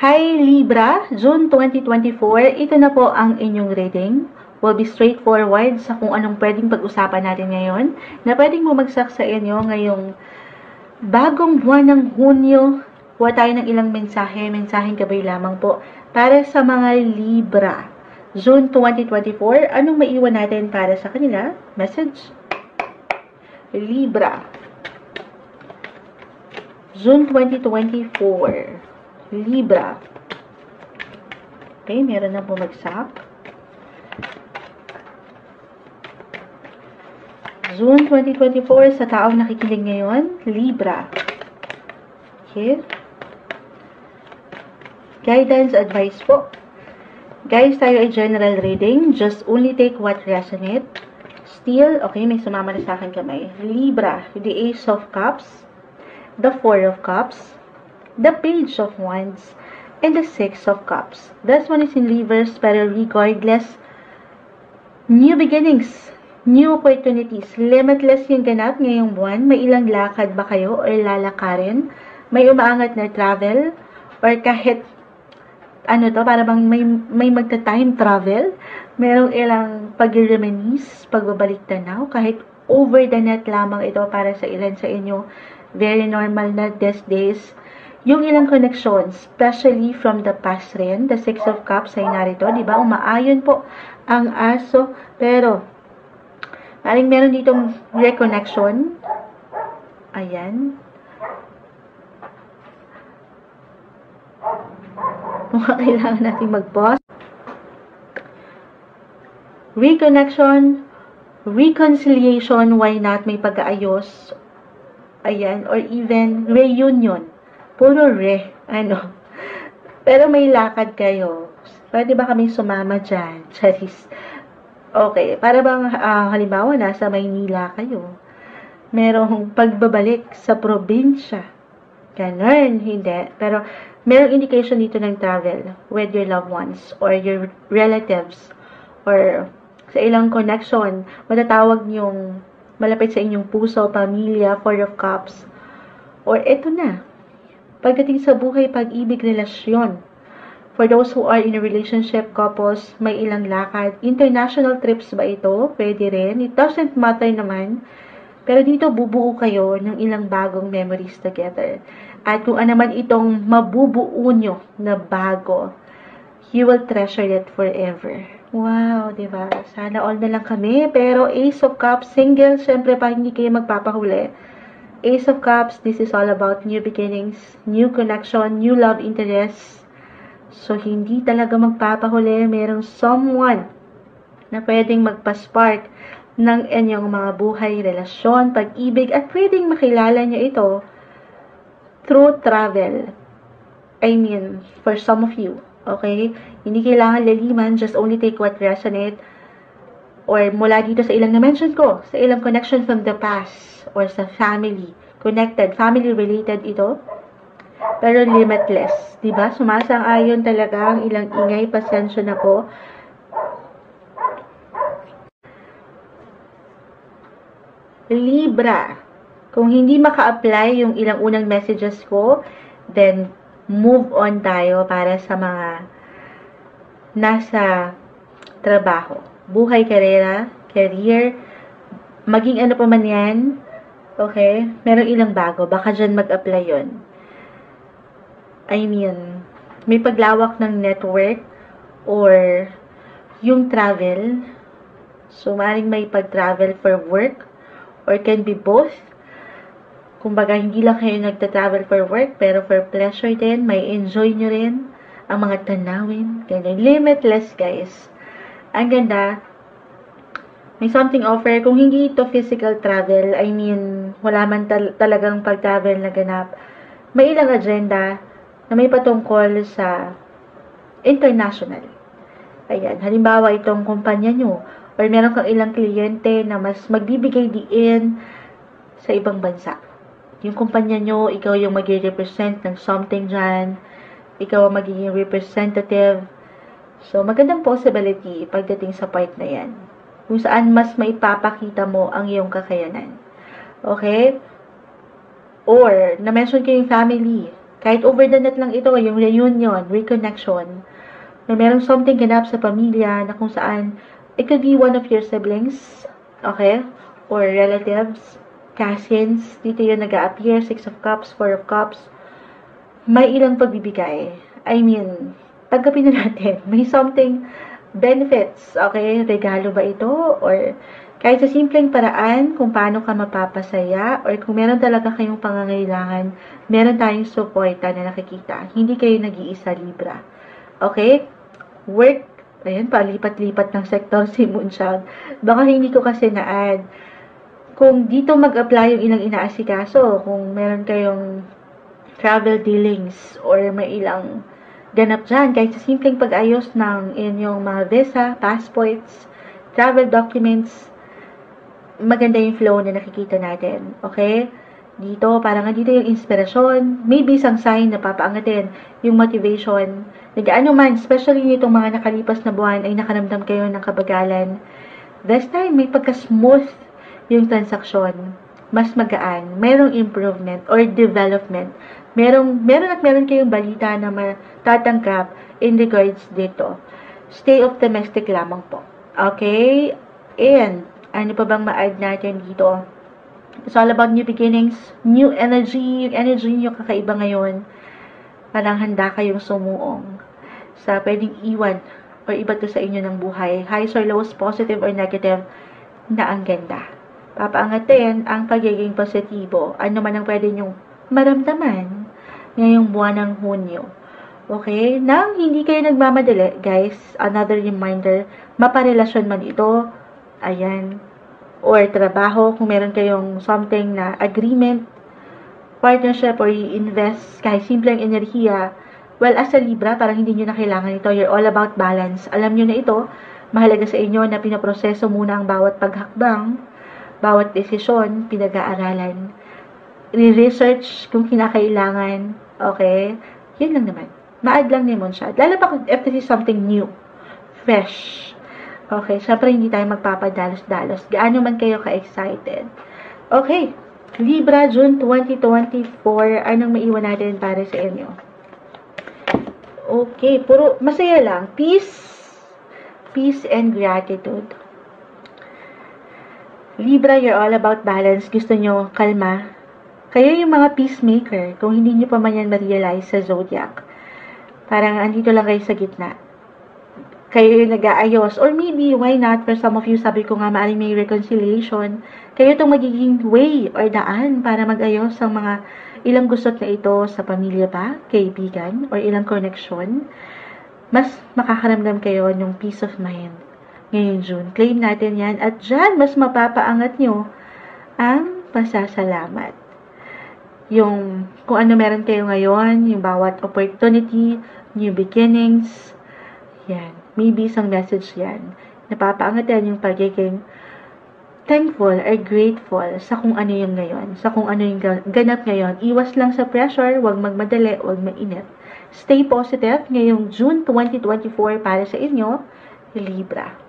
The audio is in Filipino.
Hi Libra, June 2024, ito na po ang inyong reading. Will be straightforward sa kung anong pwedeng pag-usapan natin ngayon, na pwedeng bumagsak sa inyo ngayong bagong buwan ng Hunyo. Kuha tayo ng ilang mensaheng gabay lamang po para sa mga Libra. June 2024, anong maiwan natin para sa kanila? Message. Libra. June 2024. Libra. Okay, meron na bumagsak. June 2024, sa taong nakikinig ngayon, Libra. Okay. Guidance, advice po. Guys, tayo ay general reading. Just only take what resonate. Still, okay, may sumama na sa akin kamay. Libra, the Ace of Cups, the Four of Cups, the Page of Wands, and the Six of Cups. This one is in reverse, pero regardless, new beginnings, new opportunities, limitless yung ganap ngayong buwan. May ilang lakad ba kayo or lalakarin? May umaangat na travel? Or kahit, para bang may magta-time travel? Merong ilang pag-reminisce, pagbabalik tanaw, kahit over the net lamang ito para sa ilan sa inyo. Very normal na these days. Yung ilang connections, especially from the past rin, the Six of Cups ay narito, di ba? Umaayon po ang aso, pero maring meron ditong reconnection. Ayan. Mukhang kailangan natin mag-pause. Reconnection, reconciliation, why not? May pag-aayos. Ayan, or even reunion. Puro Pero may lakad kayo. Pwede ba kami sumama dyan? Charis. Okay, para bang halimbawa nasa Maynila kayo. Merong pagbabalik sa probinsya. Ganun, hindi. Pero merong indication dito ng travel with your loved ones or your relatives or sa ilang connection. Matatawag niyong malapit sa inyong puso, pamilya, Four of Cups. Or eto na. Pagdating sa buhay, pag-ibig, relasyon. For those who are in a relationship, couples, may ilang lakad. International trips ba ito? Pwede rin. It doesn't matter naman. Pero dito, bubuo kayo ng ilang bagong memories together. At kung ano man itong mabubuo nyo na bago, you will treasure it forever. Wow, diba? Sana all na lang kami. Pero Ace of Cups, single, syempre pa hindi kayo magpapahuli. Ace of Cups, this is all about new beginnings, new connection, new love interest. So, hindi talaga magpapahuli. Merong someone na pwedeng magpa-spark ng inyong mga buhay, relasyon, pag-ibig, at pwedeng makilala nyo ito through travel. I mean, for some of you, okay? Hindi kailangan laliman, just only take what resonate. Or mula dito sa ilang na-mention ko, sa ilang connection from the past, or sa family, connected, family-related ito, pero limitless. Diba? Sumasang-ayon talaga ang ilang ingay, pasensya na po. Libra, kung hindi maka-apply yung ilang unang messages ko, then move on tayo para sa mga nasa trabaho. Buhay, karera, career, maging ano pa man yan, okay? Merong ilang bago, baka dyan mag-apply yun. I mean, may paglawak ng network or yung travel. So, maaaring may pag-travel for work or can be both. Kumbaga, hindi lang kayo nagta-travel for work, pero for pleasure din, may enjoy nyo rin ang mga tanawin. Ganyan. Limitless, guys. Ang ganda, may something offer. Kung hindi ito physical travel, I mean, wala man talagang pag-travel na ganap, may ilang agenda na may patungkol sa international. Ayan, halimbawa itong kumpanya nyo, or meron kang ilang kliyente na mas magbibigay diin sa ibang bansa. Yung kumpanya nyo, ikaw yung mag-represent ng something dyan, ikaw ang magiging representative. So, magandang possibility pagdating sa part na yan. Kung saan mas maipapakita mo ang iyong kakayanan. Okay? Or, na-mention ko yung family. Kahit over the net lang ito, yung reunion, reconnection, na merong something ganap sa pamilya na kung saan it could be one of your siblings, okay? Or relatives, cousins, dito yung nag-a-appear, 6 of Cups, 4 of Cups. May ilang pagbibigay. I mean, tanggapin na natin. May something benefits, okay? Regalo ba ito? Or kahit sa simpleng paraan kung paano ka mapapasaya or kung meron talaga kayong pangangailangan, meron tayong suporta na nakikita. Hindi kayo nag-iisa, Libra. Okay? Work, ayan, palipat-lipat ng sektor si Moonchild. Baka hindi ko kasi na-add. Kung dito mag-apply yung ilang inaasikaso, kung meron kayong travel dealings or may ilang ganap dyan, kahit sa simpleng pag-ayos ng inyong mga visa, passports, travel documents, maganda yung flow na nakikita natin. Okay? Dito, parang dito yung inspirasyon, maybe isang sign na papaangatin yung motivation. Nagaano man, especially nitong mga nakalipas na buwan ay nakaramdam kayo ng kabagalan. This time, may pagka-smooth yung transaksyon. Mas magaan. Merong improvement or development. Meron kayong balita na matatanggap in regards dito. Stay optimistic lamang po. Okay? And, ano pa bang ma-add natin dito? It's all about new beginnings, new energy. Yung energy nyo kakaiba ngayon. Parang handa kayong sumuong sa pwedeng iwan or iba to sa inyo ng buhay. Highs or lows, positive or negative, na ang ganda. Papaangatin ang pagiging positibo. Ano man ang pwede nyong maramdaman ngayong buwan ng Hunyo. Okay? Nang hindi kayo nagmamadali, guys, another reminder, maparelasyon man ito, ayan, or trabaho, kung meron kayong something na agreement, partnership, or i-invest, kahit simpleng enerhiya, well, as a Libra, parang hindi nyo na kailangan ito. You're all about balance. Alam nyo na ito, mahalaga sa inyo na pinaproseso muna ang bawat paghakbang, bawat desisyon, pinag-aaralan, re-research kung kinakailangan, okay? Yun lang naman. Ma-add lang naman siya. Lalo pa kung if this is something new, fresh. Okay, syempre hindi tayo magpapadalos-dalos. Gaano man kayo ka-excited. Okay, Libra, June 2024, anong maiwan natin para sa inyo? Okay, puro masaya lang. Peace and gratitude. Libra, you're all about balance. Gusto nyo kalma. Kayo yung mga peacemaker, kung hindi nyo pa man yan ma-realize sa zodiac. Parang andito lang kayo sa gitna. Kayo yung nag-aayos. Or maybe, why not? For some of you, sabi ko nga, maaaring may reconciliation. Kayo itong magiging way or daan para mag-ayos ang mga ilang gusot na ito sa pamilya ba, kaibigan, or ilang connection. Mas makakaramdam kayo ng peace of mind ngayong June. Claim natin yan. At dyan, mas mapapaangat nyo ang pasasalamat. Yung kung ano meron kayo ngayon, yung bawat opportunity, new beginnings, yan. Maybe isang message yan. Napapaangat yan yung pagiging thankful or grateful sa kung ano yung ngayon, sa kung ano yung ganap ngayon. Iwas lang sa pressure, huwag magmadali, huwag mainit. Stay positive ngayong June 2024 para sa inyo, Libra.